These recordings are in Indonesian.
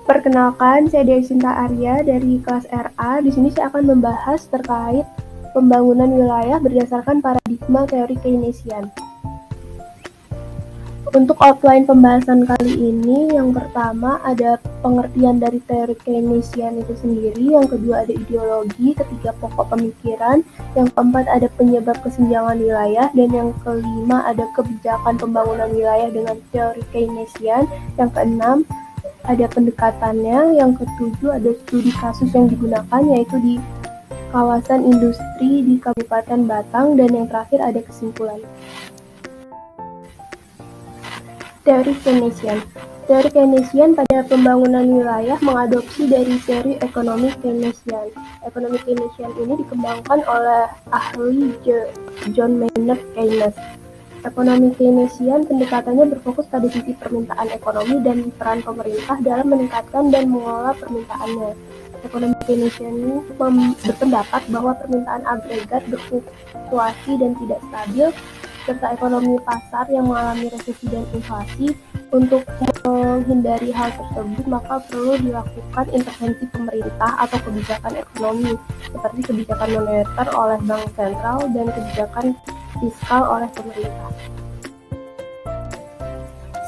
Perkenalkan, saya Desinta Arya dari kelas RA. Di sini saya akan membahas terkait pembangunan wilayah berdasarkan paradigma teori Keynesian. Untuk outline pembahasan kali ini, yang pertama ada pengertian dari teori Keynesian itu sendiri, yang kedua ada ideologi, ketiga pokok pemikiran, yang keempat ada penyebab kesenjangan wilayah, dan yang kelima ada kebijakan pembangunan wilayah dengan teori Keynesian, yang keenam ada pendekatannya, yang ketujuh ada studi kasus yang digunakan yaitu di kawasan industri di Kabupaten Batang, dan yang terakhir ada kesimpulan. Teori Keynesian. Teori Keynesian pada pembangunan wilayah mengadopsi dari teori ekonomi Keynesian. Ekonomi Keynesian ini dikembangkan oleh ahli John Maynard Keynes. Ekonomi Keynesian pendekatannya berfokus pada sisi permintaan ekonomi dan peran pemerintah dalam meningkatkan dan mengelola permintaannya. Ekonomi Keynesian ini berpendapat bahwa permintaan agregat berfluktuasi dan tidak stabil, serta ekonomi pasar yang mengalami resesi dan inflasi. Untuk menghindari hal tersebut, maka perlu dilakukan intervensi pemerintah atau kebijakan ekonomi, seperti kebijakan moneter oleh bank sentral dan kebijakan fiskal oleh pemerintah.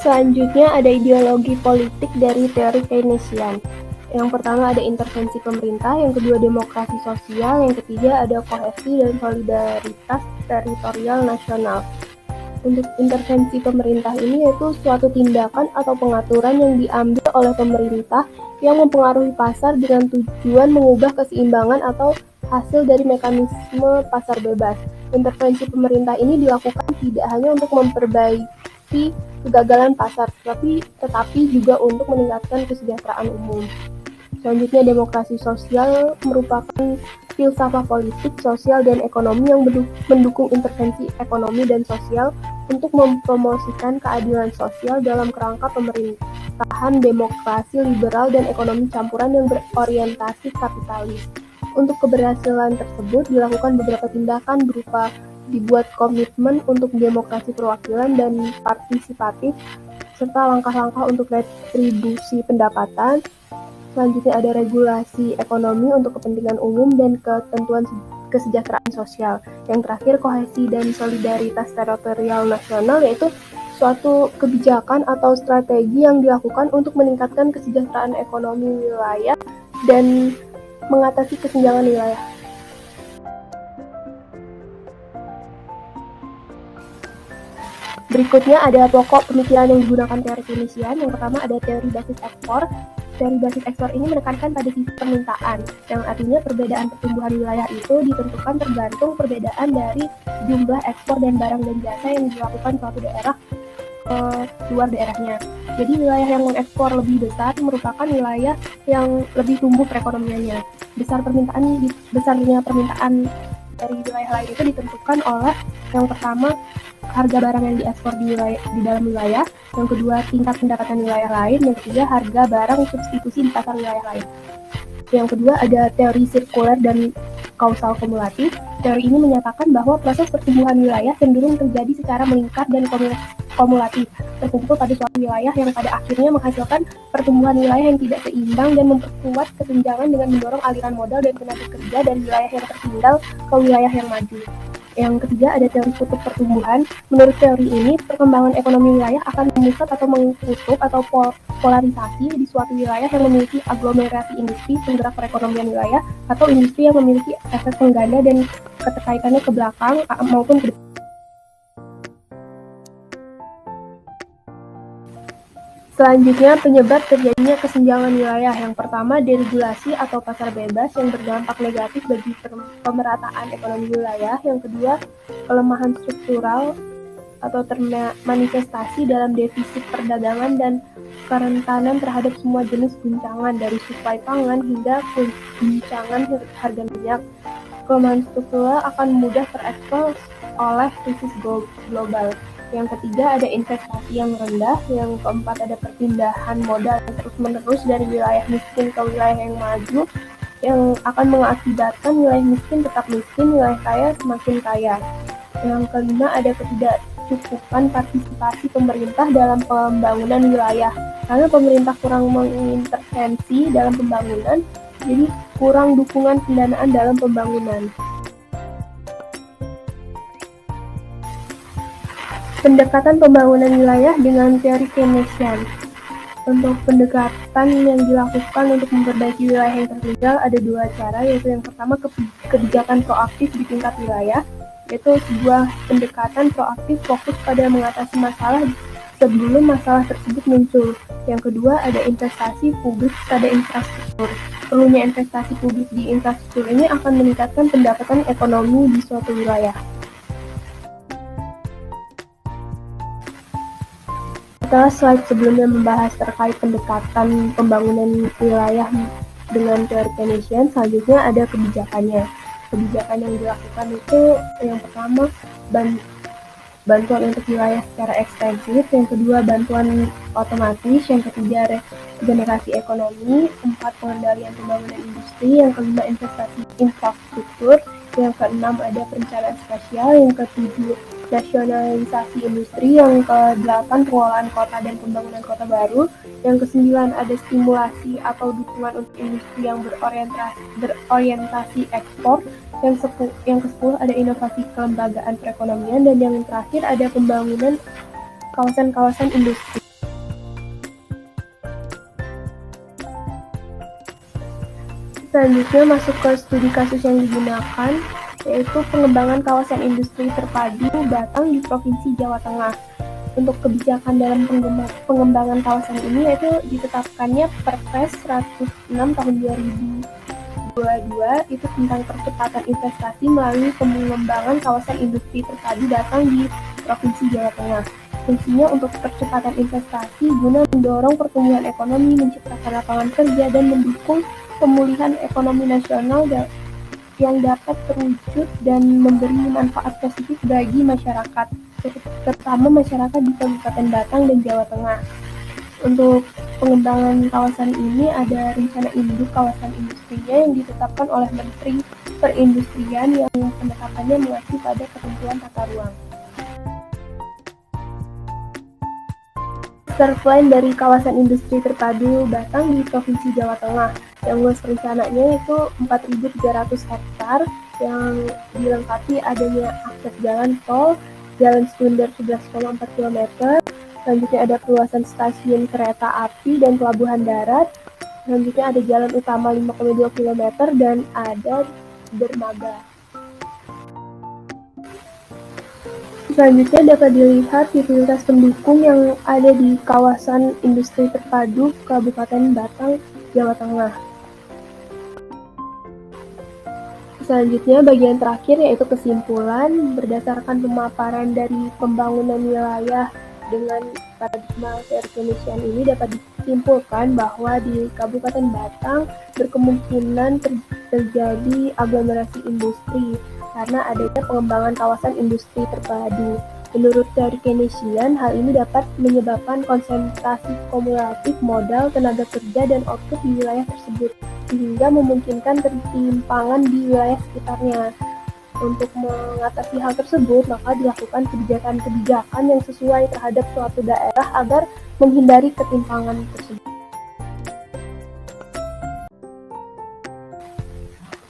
Selanjutnya ada ideologi politik dari teori Keynesian. Yang pertama ada intervensi pemerintah, yang kedua demokrasi sosial, yang ketiga ada kohesi dan solidaritas teritorial nasional. Untuk intervensi pemerintah ini yaitu suatu tindakan atau pengaturan yang diambil oleh pemerintah yang mempengaruhi pasar dengan tujuan mengubah keseimbangan atau hasil dari mekanisme pasar bebas. Intervensi pemerintah ini dilakukan tidak hanya untuk memperbaiki kegagalan pasar, tetapi juga untuk meningkatkan kesejahteraan umum. Selanjutnya, demokrasi sosial merupakan filsafat politik, sosial, dan ekonomi yang mendukung intervensi ekonomi dan sosial untuk mempromosikan keadilan sosial dalam kerangka pemerintahan demokrasi liberal dan ekonomi campuran yang berorientasi kapitalis. Untuk keberhasilan tersebut dilakukan beberapa tindakan berupa dibuat komitmen untuk demokrasi perwakilan dan partisipatif, serta langkah-langkah untuk retribusi pendapatan. Selanjutnya ada regulasi ekonomi untuk kepentingan umum dan ketentuan kesejahteraan sosial. Yang terakhir kohesi dan solidaritas teritorial nasional, yaitu suatu kebijakan atau strategi yang dilakukan untuk meningkatkan kesejahteraan ekonomi wilayah dan mengatasi kesenjangan wilayah. Berikutnya ada pokok pemikiran yang digunakan teori Keynesian. Yang pertama ada teori basis ekspor. Teori basis ekspor ini menekankan pada sisi permintaan, yang artinya perbedaan pertumbuhan wilayah itu ditentukan tergantung perbedaan dari jumlah ekspor dan barang dan jasa yang dilakukan suatu daerah ke luar daerahnya. Jadi wilayah yang mengekspor lebih besar merupakan wilayah yang lebih tumbuh perekonomiannya. Besarnya permintaan dari wilayah lain itu ditentukan oleh yang pertama harga barang yang diekspor di dalam wilayah, yang kedua tingkat pendapatan wilayah lain, yang ketiga harga barang substitusi di pasar wilayah lain. Yang kedua ada teori sirkuler dan kausal kumulatif. Teori ini menyatakan bahwa proses pertumbuhan wilayah cenderung terjadi secara meningkat dan kumulatif, terkumpul pada suatu wilayah yang pada akhirnya menghasilkan pertumbuhan wilayah yang tidak seimbang dan memperkuat kesenjangan dengan mendorong aliran modal dan tenaga kerja dari wilayah yang tertinggal ke wilayah yang maju. Yang ketiga ada teori kutub pertumbuhan. Menurut teori ini, perkembangan ekonomi wilayah akan memusat atau mengkutub atau polarisasi di suatu wilayah yang memiliki aglomerasi industri penggerak perekonomian wilayah atau industri yang memiliki efek pengganda dan keterkaitannya ke belakang maupun ke depan. Selanjutnya, penyebab terjadinya kesenjangan wilayah. Yang pertama, deregulasi atau pasar bebas yang berdampak negatif bagi pemerataan ekonomi wilayah. Yang kedua, pelemahan struktural atau termanifestasi dalam defisit perdagangan dan kerentanan terhadap semua jenis guncangan dari suplai pangan hingga guncangan harga minyak. Kelemahan struktural akan mudah terekspos oleh krisis global. Yang ketiga ada investasi yang rendah. Yang keempat ada perpindahan modal terus-menerus dari wilayah miskin ke wilayah yang maju, yang akan mengakibatkan wilayah miskin tetap miskin, wilayah kaya semakin kaya. Yang kelima ada ketidakcukupan partisipasi pemerintah dalam pembangunan wilayah, karena pemerintah kurang mengintervensi eksistensi dalam pembangunan, jadi kurang dukungan pendanaan dalam pembangunan. Pendekatan pembangunan wilayah dengan teori Keynesian. Untuk pendekatan yang dilakukan untuk memperbaiki wilayah yang tertinggal ada dua cara, yaitu yang pertama kebijakan proaktif di tingkat wilayah, yaitu sebuah pendekatan proaktif fokus pada mengatasi masalah sebelum masalah tersebut muncul. Yang kedua ada investasi publik pada infrastruktur. Perlunya investasi publik di infrastruktur ini akan meningkatkan pendapatan ekonomi di suatu wilayah. Setelah slide sebelumnya membahas terkait pendekatan pembangunan wilayah dengan teori Keynesian, selanjutnya ada kebijakannya. Kebijakan yang dilakukan itu yang pertama bantuan untuk wilayah secara ekstensif, yang kedua bantuan otomatis, yang ketiga regenerasi ekonomi, empat pengendalian pembangunan industri, yang kelima investasi infrastruktur, yang keenam ada perencanaan spasial, yang ketujuh nasionalisasi industri, yang ke-8 pengelolaan kota dan pembangunan kota baru, yang ke-9 ada stimulasi atau dukungan untuk industri yang berorientasi ekspor, yang ke-10 ada inovasi kelembagaan perekonomian, dan yang terakhir ada pembangunan kawasan-kawasan industri. Selanjutnya masuk ke studi kasus yang digunakan, yaitu pengembangan kawasan industri terpadu Batang di Provinsi Jawa Tengah. Untuk kebijakan dalam pengembangan kawasan ini yaitu ditetapkannya Perpres 106 tahun 2022 itu tentang percepatan investasi melalui pengembangan kawasan industri terpadu Batang di Provinsi Jawa Tengah. Fungsinya untuk percepatan investasi guna mendorong pertumbuhan ekonomi, menciptakan lapangan kerja, dan mendukung pemulihan ekonomi nasional yang dapat terwujud dan memberi manfaat positif bagi masyarakat, terutama masyarakat di Kabupaten Batang dan Jawa Tengah. Untuk pengembangan kawasan ini ada rencana induk kawasan industrinya yang ditetapkan oleh Menteri Perindustrian yang penetapannya mengacu pada ketentuan tata ruang. Master Plan dari kawasan industri terpadu Batang di Provinsi Jawa Tengah. Yang luas rencananya itu 4.300 hektar yang dilengkapi adanya akses jalan tol, jalan sekunder 11,4 km, selanjutnya ada perluasan stasiun kereta api dan pelabuhan darat, selanjutnya ada jalan utama 5,2 km dan ada dermaga. Selanjutnya dapat dilihat utilitas pendukung yang ada di kawasan industri terpadu Kabupaten Batang, Jawa Tengah. Selanjutnya bagian terakhir yaitu kesimpulan. Berdasarkan pemaparan dari pembangunan wilayah dengan paradigma teori Keynesian ini dapat disimpulkan bahwa di Kabupaten Batang berkemungkinan terjadi aglomerasi industri karena adanya pengembangan kawasan industri terpadu. Menurut teori Keynesian, hal ini dapat menyebabkan konsentrasi kumulatif modal, tenaga kerja, dan output di wilayah tersebut, sehingga memungkinkan ketimpangan di wilayah sekitarnya. Untuk mengatasi hal tersebut, maka dilakukan kebijakan-kebijakan yang sesuai terhadap suatu daerah agar menghindari ketimpangan tersebut.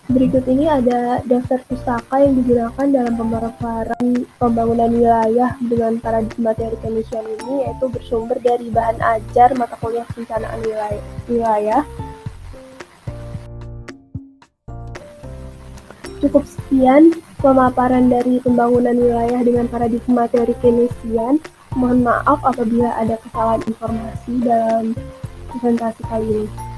Berikut ini ada daftar pustaka yang digunakan dalam pemaparan pembangunan wilayah dengan paradigma teori Keynesian ini, yaitu bersumber dari bahan ajar mata kuliah perencanaan wilayah. Cukup sekian pemaparan dari pembangunan wilayah dengan paradigma teori Keynesian. Mohon maaf apabila ada kesalahan informasi dalam presentasi kali ini.